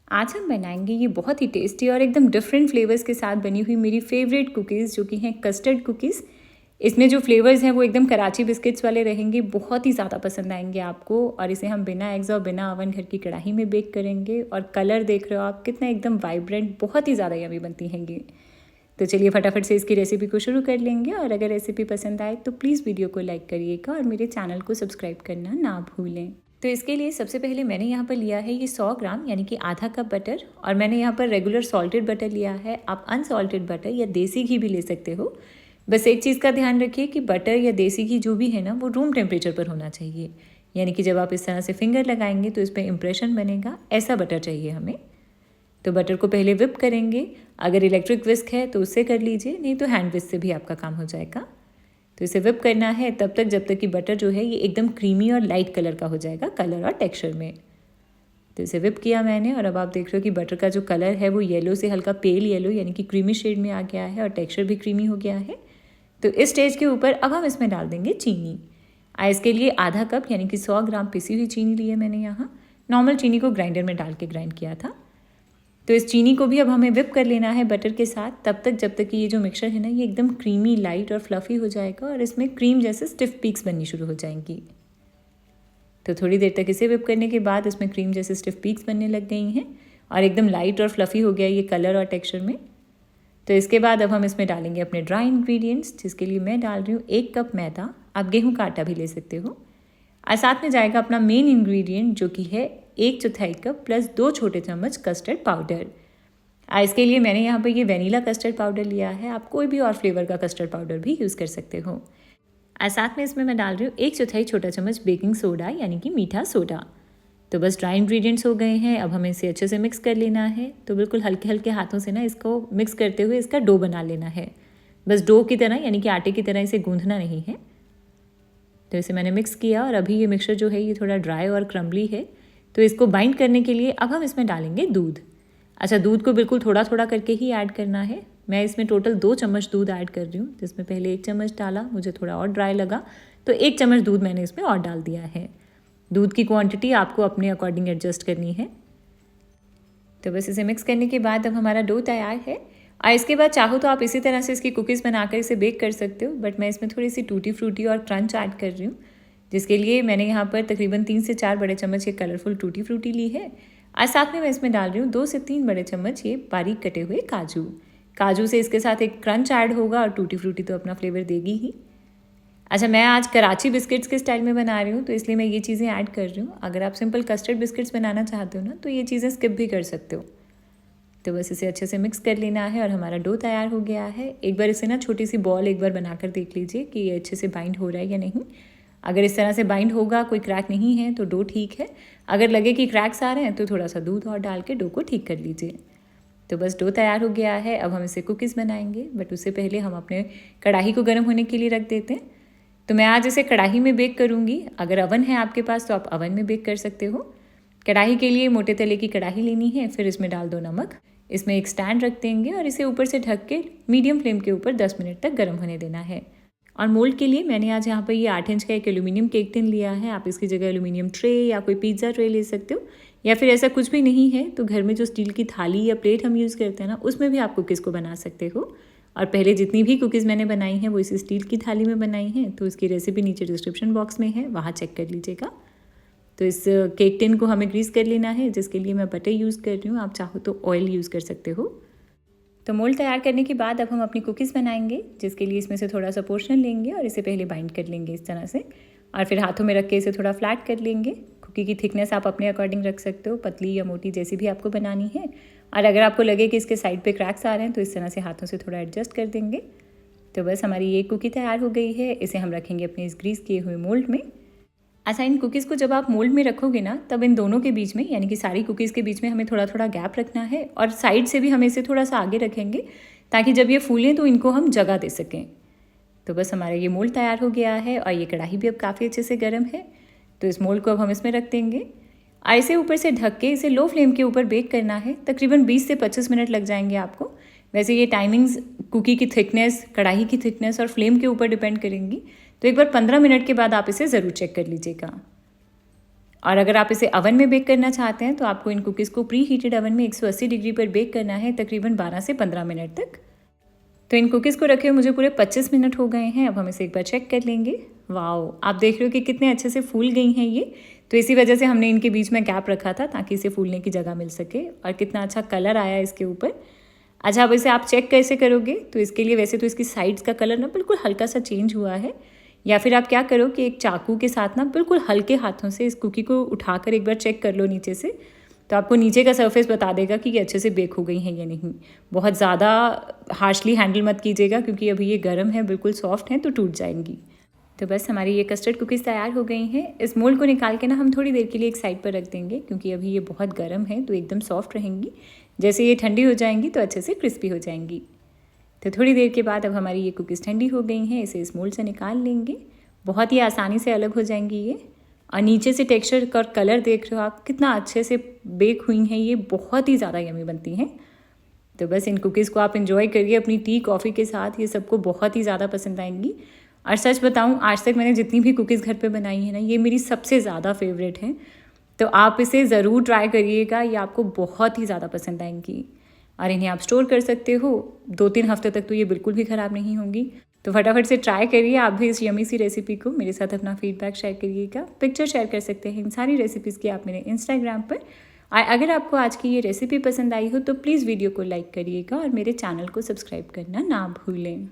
आज हम बनाएंगे ये बहुत ही टेस्टी और एकदम डिफरेंट फ्लेवर्स के साथ बनी हुई मेरी फेवरेट कुकीज़ जो कि हैं कस्टर्ड कुकीज़। इसमें जो फ्लेवर्स हैं वो एकदम कराची बिस्किट्स वाले रहेंगे, बहुत ही ज़्यादा पसंद आएंगे आपको। और इसे हम बिना एग्स और बिना ओवन घर की कढ़ाई में बेक करेंगे और कलर देख रहे हो आप कितना एकदम वाइब्रेंट, बहुत ही ज़्यादा यम्मी बनती हैं ये। तो चलिए फटाफट से इसकी रेसिपी को शुरू कर लेंगे। और अगर रेसिपी पसंद आए तो प्लीज़ वीडियो को लाइक करिएगा और मेरे चैनल को सब्सक्राइब करना ना भूलें। तो इसके लिए सबसे पहले मैंने यहाँ पर लिया है ये 100 ग्राम यानी कि आधा कप बटर। और मैंने यहाँ पर रेगुलर सॉल्टेड बटर लिया है, आप अनसॉल्टेड बटर या देसी घी भी ले सकते हो। बस एक चीज़ का ध्यान रखिए कि बटर या देसी घी जो भी है ना वो रूम टेम्परेचर पर होना चाहिए, यानी कि जब आप इस तरह से फिंगर लगाएंगे तो इस पर इम्प्रेशन बनेगा, ऐसा बटर चाहिए हमें। तो बटर को पहले विप करेंगे, अगर इलेक्ट्रिक विस्क है तो उससे कर लीजिए, नहीं तो हैंड विस्क से भी आपका काम हो जाएगा। तो इसे विप करना है तब तक जब तक कि बटर जो है ये एकदम क्रीमी और लाइट कलर का हो जाएगा, कलर और टेक्सचर में। तो इसे विप किया मैंने और अब आप देख रहे हो कि बटर का जो कलर है वो येलो से हल्का पेल येलो यानी कि क्रीमी शेड में आ गया है और टेक्सचर भी क्रीमी हो गया है। तो इस स्टेज के ऊपर अब हम इसमें डाल देंगे चीनी। इसके लिए आधा कप यानी कि 100 ग्राम पिसी हुई चीनी ली है मैंने यहाँ। नॉर्मल चीनी को ग्राइंडर में डाल के ग्राइंड किया था। तो इस चीनी को भी अब हमें विप कर लेना है बटर के साथ, तब तक जब तक कि ये जो मिक्सचर है ना ये एकदम क्रीमी लाइट और फ्लफ़ी हो जाएगा और इसमें क्रीम जैसे स्टिफ पीक्स बननी शुरू हो जाएंगी। तो थोड़ी देर तक इसे विप करने के बाद इसमें क्रीम जैसे स्टिफ पीक्स बनने लग गई हैं और एकदम लाइट और फ्लफ़ी हो गया ये कलर और टेक्सचर में। तो इसके बाद अब हम इसमें डालेंगे अपने ड्राई इंग्रेडिएंट्स, जिसके लिए मैं डाल रही हूँ 1 कप मैदा, आप गेहूँ का आटा भी ले सकते हो। और साथ में जाएगा अपना मेन इंग्रेडिएंट जो कि है 1/4 कप प्लस 2 छोटे चम्मच कस्टर्ड पाउडर। इसके लिए मैंने यहाँ पर ये वेनीला कस्टर्ड पाउडर लिया है, आप कोई भी और फ्लेवर का कस्टर्ड पाउडर भी यूज़ कर सकते हो। और साथ में इसमें मैं डाल रही हूँ 1/4 छोटा चम्मच बेकिंग सोडा यानी कि मीठा सोडा। तो बस ड्राई इंग्रेडिएंट्स हो गए हैं, अब हमें इसे अच्छे से मिक्स कर लेना है। तो बिल्कुल हल्के हल्के हाथों से ना इसको मिक्स करते हुए इसका डो बना लेना है, बस डो की तरह यानी कि आटे की तरह इसे गूंथना नहीं है। तो इसे मैंने मिक्स किया और अभी ये मिक्सचर जो है ये थोड़ा ड्राई और क्रम्बली है। तो इसको बाइंड करने के लिए अब हम इसमें डालेंगे दूध। अच्छा, दूध को बिल्कुल थोड़ा थोड़ा करके ही ऐड करना है। मैं इसमें टोटल 2 चम्मच दूध ऐड कर रही हूँ, जिसमें पहले 1 चम्मच डाला, मुझे थोड़ा और ड्राई लगा तो 1 चम्मच दूध मैंने इसमें और डाल दिया है। दूध की क्वांटिटी आपको अपने अकॉर्डिंग एडजस्ट करनी है। तो बस इसे मिक्स करने के बाद अब हमारा डो तैयार है। और इसके बाद चाहो तो आप इसी तरह से इसकी कुकीज़ बनाकर इसे बेक कर सकते हो, बट मैं इसमें थोड़ी सी टूटी फ्रूटी और क्रंच ऐड कर रही हूँ, जिसके लिए मैंने यहाँ पर तकरीबन 3 से 4 बड़े चम्मच ये कलरफुल टूटी फ्रूटी ली है। और साथ में मैं इसमें डाल रही हूँ 2 से 3 बड़े चम्मच ये बारीक कटे हुए काजू से इसके साथ एक क्रंच ऐड होगा और टूटी फ्रूटी तो अपना फ्लेवर देगी ही। अच्छा, मैं आज कराची बिस्किट्स के स्टाइल में बना रही हूँ तो इसलिए मैं ये चीज़ें ऐड कर रही हूँ। अगर आप सिंपल कस्टर्ड बिस्किट्स बनाना चाहते हो ना तो ये चीज़ें स्किप भी कर सकते हो। तो बस इसे अच्छे से मिक्स कर लेना है और हमारा डो तैयार हो गया है। एक बार इसे ना छोटी सी बॉल एक बार बनाकर देख लीजिए कि ये अच्छे से बाइंड हो रहा है या नहीं। अगर इस तरह से बाइंड होगा, कोई क्रैक नहीं है तो डो ठीक है। अगर लगे कि क्रैक्स आ रहे हैं तो थोड़ा सा दूध और डाल के डो को ठीक कर लीजिए। तो बस डो तैयार हो गया है। अब हम इसे कुकीज़ बनाएंगे, बट उससे पहले हम अपने कढ़ाई को गर्म होने के लिए रख देते हैं। तो मैं आज इसे कढ़ाई में बेक करूँगी। अगर अवन है आपके पास तो आप अवन में बेक कर सकते हो। कढ़ाई के लिए मोटे तले की कढ़ाई लेनी है, फिर इसमें डाल दो नमक, इसमें एक स्टैंड रख देंगे और इसे ऊपर से ढक के मीडियम फ्लेम के ऊपर 10 मिनट तक गर्म होने देना है। और मोल्ड के लिए मैंने आज यहाँ पर ये 8 इंच का एक एल्यूमिनियम केक टिन लिया है। आप इसकी जगह एल्यूमिनियम ट्रे या कोई पिज़्ज़ा ट्रे ले सकते हो, या फिर ऐसा कुछ भी नहीं है तो घर में जो स्टील की थाली या प्लेट हम यूज़ करते हैं ना उसमें भी आप कुकीज़ को बना सकते हो। और पहले जितनी भी कुकीज़ मैंने बनाई हैं वो इसी स्टील की थाली में बनाई हैं, तो इसकी रेसिपी नीचे डिस्क्रिप्शन बॉक्स में है, वहाँ चेक कर लीजिएगा। तो इस केक टिन को हमें ग्रीस कर लेना है, जिसके लिए मैं बटर यूज़ कर रही हूँ, आप चाहो तो ऑयल यूज़ कर सकते हो। तो मोल्ड तैयार करने के बाद अब हम अपनी कुकीज़ बनाएंगे, जिसके लिए इसमें से थोड़ा सा पोर्शन लेंगे और इसे पहले बाइंड कर लेंगे इस तरह से, और फिर हाथों में रख के इसे थोड़ा फ्लैट कर लेंगे। कुकी की थिकनेस आप अपने अकॉर्डिंग रख सकते हो, पतली या मोटी जैसी भी आपको बनानी है। और अगर आपको लगे कि इसके साइड पे क्रैक्स आ रहे हैं तो इस तरह से हाथों से थोड़ा एडजस्ट कर देंगे। तो बस हमारी ये कुकी तैयार हो गई है। इसे हम रखेंगे अपने इस ग्रीस किए हुए मोल्ड में। अच्छा, इन कुकीज़ को जब आप मोल्ड में रखोगे ना तब इन दोनों के बीच में यानी कि सारी कुकीज़ के बीच में हमें थोड़ा थोड़ा गैप रखना है, और साइड से भी हम इसे थोड़ा सा आगे रखेंगे ताकि जब ये फूलें तो इनको हम जगह दे सकें। तो बस हमारा ये मोल्ड तैयार हो गया है और ये कढ़ाई भी अब काफ़ी अच्छे से गर्म है। तो इस मोल्ड को अब हम इसमें रख देंगे। ऐसे ऊपर से ढक के इसे लो फ्लेम के ऊपर बेक करना है। तकरीबन 20 से 25 मिनट लग जाएंगे आपको। वैसे ये टाइमिंग्स कुकी की थिकनेस, कढ़ाई की थिकनेस और फ्लेम के ऊपर डिपेंड करेंगी। तो एक बार 15 मिनट के बाद आप इसे ज़रूर चेक कर लीजिएगा। और अगर आप इसे ओवन में बेक करना चाहते हैं तो आपको इन कुकीज़ को प्री हीटेड ओवन में 180 डिग्री पर बेक करना है तकरीबन 12 से 15 मिनट तक। तो इन कुकीज़ को रखे मुझे पूरे 25 मिनट हो गए हैं। अब हम इसे एक बार चेक कर लेंगे। वाओ, आप देख रहे हो कि कितने अच्छे से फूल गई हैं ये। तो इसी वजह से हमने इनके बीच में गैप रखा था ताकि इसे फूलने की जगह मिल सके। और कितना अच्छा कलर आया इसके ऊपर। अच्छा, अब इसे आप चेक कैसे करोगे? तो इसके लिए वैसे तो इसकी साइड्स का कलर ना बिल्कुल हल्का सा चेंज हुआ है, या फिर आप क्या करो कि एक चाकू के साथ ना बिल्कुल हल्के हाथों से इस कुकी को उठाकर एक बार चेक कर लो नीचे से। तो आपको नीचे का सरफेस बता देगा कि ये अच्छे से बेक हो गई हैं या नहीं। बहुत ज़्यादा हार्शली हैंडल मत कीजिएगा क्योंकि अभी ये गर्म है, बिल्कुल सॉफ्ट हैं तो टूट जाएंगी। तो बस हमारी ये कस्टर्ड कुकीज़ तैयार हो गई हैं। इस मोल्ड को निकाल के ना हम थोड़ी देर के लिए एक साइड पर रख देंगे क्योंकि अभी ये बहुत गर्म है तो एकदम सॉफ्ट रहेंगी। जैसे ये ठंडी हो जाएंगी तो अच्छे से क्रिस्पी हो जाएंगी। तो थोड़ी देर के बाद अब हमारी ये कुकीज़ ठंडी हो गई हैं, इसे इस मोल्ड से निकाल लेंगे। बहुत ही आसानी से अलग हो जाएंगी ये। और नीचे से टेक्सचर और कलर देख रहे हो आप, कितना अच्छे से बेक हुई हैं ये, बहुत ही ज़्यादा यमी बनती हैं। तो बस इन कुकीज़ को आप इंजॉय करिए अपनी टी कॉफ़ी के साथ, ये सबको बहुत ही ज़्यादा पसंद आएंगी। और सच बताऊं, आज तक मैंने जितनी भी कुकीज़ घर पे बनाई है ना, ये मेरी सबसे ज़्यादा फेवरेट है। तो आप इसे ज़रूर ट्राई करिएगा, ये आपको बहुत ही ज़्यादा पसंद आएंगी। और इन्हें आप स्टोर कर सकते हो 2-3 हफ्ते तक, तो ये बिल्कुल भी ख़राब नहीं होंगी। तो फटाफट से ट्राई करिए आप भी इस यमी सी रेसिपी को। मेरे साथ अपना फीडबैक शेयर करिएगा, पिक्चर शेयर कर सकते हैं इन सारी रेसिपीज़ की आप मेरे इंस्टाग्राम पर। और अगर आपको आज की ये रेसिपी पसंद आई हो तो प्लीज़ वीडियो को लाइक करिएगा और मेरे चैनल को सब्सक्राइब करना ना भूलें।